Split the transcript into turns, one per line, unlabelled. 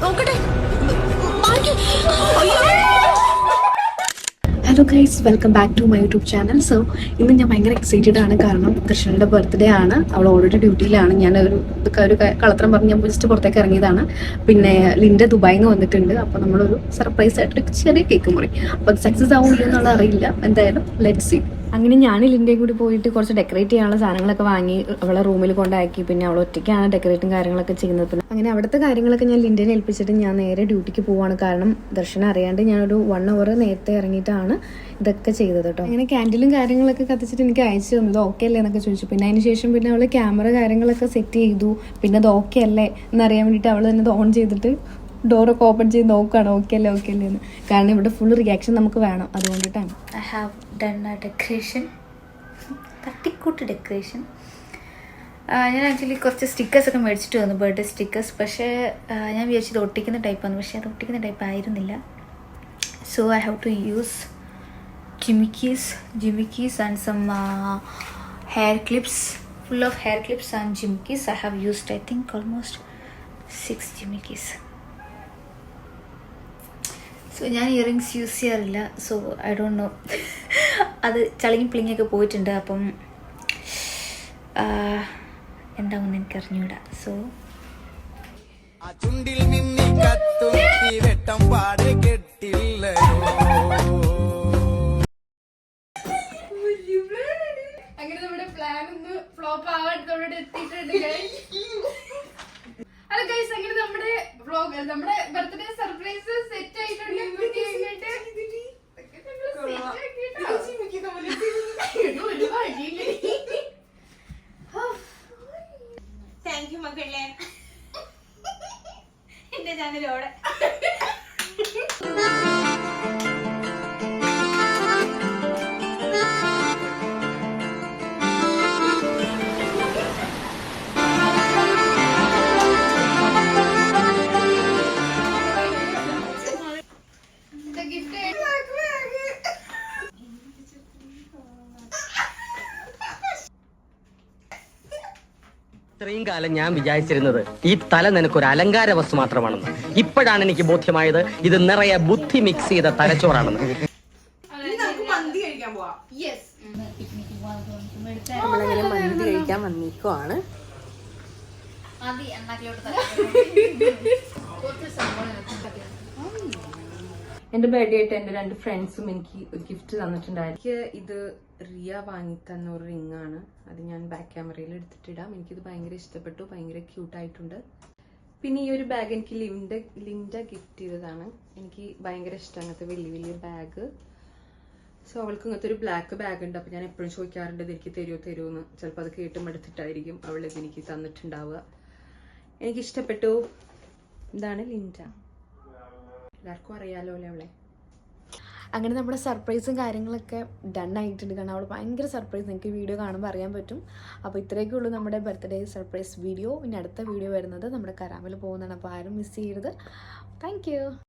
Hello guys, welcome back to my YouTube channel. So ഇന്ന് ഞാൻ ഭയങ്കര എക്സൈറ്റഡ് ആണ്. കാരണം കൃഷ്ണൻ്റെ ബർത്ത്ഡേ ആണ്. അവൾ ഓൾറെഡി ഡ്യൂട്ടിയിലാണ്. ഞാനൊരു കളത്രം പറഞ്ഞ് ഞാൻ ജസ്റ്റ് പുറത്തേക്ക് ഇറങ്ങിയതാണ്. പിന്നെ ലിൻഡ ദുബായിൽ നിന്ന് വന്നിട്ടുണ്ട്. അപ്പോൾ നമ്മളൊരു സർപ്രൈസ് ആയിട്ടൊരു ചെറിയ കേക്ക് മുറി. അപ്പോൾ അത് സക്സസ് ആവുമല്ലോ എന്നുള്ള അറിയില്ല. എന്തായാലും ലെറ്റ്സ് സീ. അങ്ങനെ ഞാൻ ലിൻഡയും കൂടി പോയിട്ട് കുറച്ച് ഡെക്കറേറ്റ് ചെയ്യാനുള്ള സാധനങ്ങളൊക്കെ വാങ്ങി അവളെ റൂമിൽ കൊണ്ടാക്കി. പിന്നെ അവൾ ഒറ്റയ്ക്കാണ് ഡെക്കറേറ്റും കാര്യങ്ങളൊക്കെ ചെയ്യുന്നത്. പിന്നെ അങ്ങനെ അവിടുത്തെ കാര്യങ്ങളൊക്കെ ഞാൻ ലിൻഡനെ ഏൽപ്പിച്ചിട്ട് ഞാൻ നേരെ ഡ്യൂട്ടിക്ക് പോവാണ്. കാരണം ദർശനം അറിയാണ്ട് ഞാനൊരു 1 hour നേരത്തെ ഇറങ്ങിയിട്ടാണ് ഇതൊക്കെ ചെയ്തത് കേട്ടോ. അങ്ങനെ ക്യാൻഡിലും കാര്യങ്ങളൊക്കെ കത്തിച്ചിട്ട് എനിക്ക് അയച്ചു തന്നത് ഓക്കെ അല്ലേ എന്നൊക്കെ ചോദിച്ചു. പിന്നെ അതിന് ശേഷം പിന്നെ അവൾ ക്യാമറ കാര്യങ്ങളൊക്കെ സെറ്റ് ചെയ്തു. പിന്നെ അത് ഓക്കെ അല്ലേ എന്നറിയാൻ വേണ്ടിയിട്ട് അവൾ തന്നെ അത് ഓൺ ചെയ്തിട്ട് ഡോറൊക്കെ ഓപ്പൺ ചെയ്ത് നോക്കുകയാണ് ഓക്കെ അല്ലേ എന്ന്. കാരണം ഇവിടെ ഫുൾ റിയാക്ഷൻ നമുക്ക് വേണം, അതുകൊണ്ടിട്ടാണ്.
I have done a decoration, തട്ടിക്കൂട്ട് ഡെക്കറേഷൻ. ഞാൻ ആക്ച്വലി കുറച്ച് സ്റ്റിക്കേഴ്സൊക്കെ മേടിച്ചിട്ട് വന്നു, ബർത്ത്ഡേ സ്റ്റിക്കേഴ്സ്. പക്ഷേ ഞാൻ വിചാരിച്ചത് ഒട്ടിക്കുന്ന ടൈപ്പാണ്, പക്ഷേ അത് ഒട്ടിക്കുന്ന ടൈപ്പ് ആയിരുന്നില്ല. So I have to use jimikkis and some hair clips, full of hair clips and jimikis. I have used I think almost 6 jimikis. So ഞാൻ ഇയറിങ്സ് യൂസ് ചെയ്യാറില്ല. സോ ഐ ഡോണ്ട് നോ, അത് ചളിങ്ങി പിളിങ്ങിയൊക്കെ പോയിട്ടുണ്ട്. അപ്പം എന്താവുമെന്ന് എനിക്ക് അറിഞ്ഞൂടാ. സോ
അങ്ങനെ നമ്മുടെ പ്ലാൻ ഒന്ന് ഫ്ലോപ്പ് ആവാൻ എത്തിയിട്ടുണ്ട്. ഹലോ ഗൈസ്, അങ്ങനെ നമ്മുടെ ബർത്ത്ഡേ സർപ്രൈസ് സെറ്റ് ആയിട്ടുണ്ട്.
താങ്ക് യു മക്കളെ, എന്റെ ചാനലോടെ.
ഇത്രയും കാലം ഞാൻ വിചാരിച്ചിരുന്നത് ഈ തല നിനക്കൊരു അലങ്കാര വസ്തു മാത്രമാണെന്ന്. ഇപ്പോഴാണ് എനിക്ക് ബോധ്യമായത് ഇത് നിറയെ ബുദ്ധി മിക്സ് ചെയ്ത തലച്ചോറാണെന്ന്.
നമ്മളങ്ങനെ മന്തി കഴിക്കാൻ വന്നിക്കുവാണ്. എൻ്റെ ബർത്ത്ഡേ ആയിട്ട് എൻ്റെ 2 ഫ്രണ്ട്സും എനിക്ക് ഒരു ഗിഫ്റ്റ് തന്നിട്ടുണ്ടായിരുന്നു. എനിക്ക് ഇത് റിയ വാങ്ങി തന്ന ഒരു റിംഗ് ആണ്. അത് ഞാൻ ബാക്ക് ക്യാമറയിൽ എടുത്തിട്ടിടാം. എനിക്കിത് ഭയങ്കര ഇഷ്ടപ്പെട്ടു, ഭയങ്കര ക്യൂട്ടായിട്ടുണ്ട്. പിന്നെ ഈ ഒരു ബാഗ് എനിക്ക് ലിൻഡ ഗിഫ്റ്റ് ചെയ്തതാണ്. എനിക്ക് ഭയങ്കര ഇഷ്ടം അങ്ങനത്തെ വലിയ ബാഗ്. സോ അവൾക്ക് ഇങ്ങനത്തെ ഒരു ബ്ലാക്ക് ബാഗ് ഉണ്ട്. അപ്പോൾ ഞാൻ എപ്പോഴും ചോദിക്കാറുണ്ട് എനിക്ക് തരുമോ എന്ന്. ചിലപ്പോൾ അത് കേട്ടും എടുത്തിട്ടായിരിക്കും അവൾ ഇത് എനിക്ക് തന്നിട്ടുണ്ടാവുക. എനിക്കിഷ്ടപ്പെട്ടു. ഇതാണ് ലിൻഡ, എല്ലാവർക്കും അറിയാലോ അല്ലേ അവളെ. അങ്ങനെ നമ്മുടെ സർപ്രൈസും കാര്യങ്ങളൊക്കെ ഡൺ ആയിട്ടുണ്ട്. കാരണം അവൾ ഭയങ്കര സർപ്രൈസ്, നിങ്ങൾക്ക് വീഡിയോ കാണുമ്പോൾ അറിയാൻ പറ്റും. അപ്പോൾ ഇത്രയൊക്കെ ഉള്ളൂ നമ്മുടെ ബർത്ത്ഡേ സർപ്രൈസ് വീഡിയോ. ഇനി അടുത്ത വീഡിയോ വരുന്നത് നമ്മുടെ കരാമൽ പോകുന്നതാണ്. അപ്പോൾ ആരും മിസ് ചെയ്യരുത്. Thank you.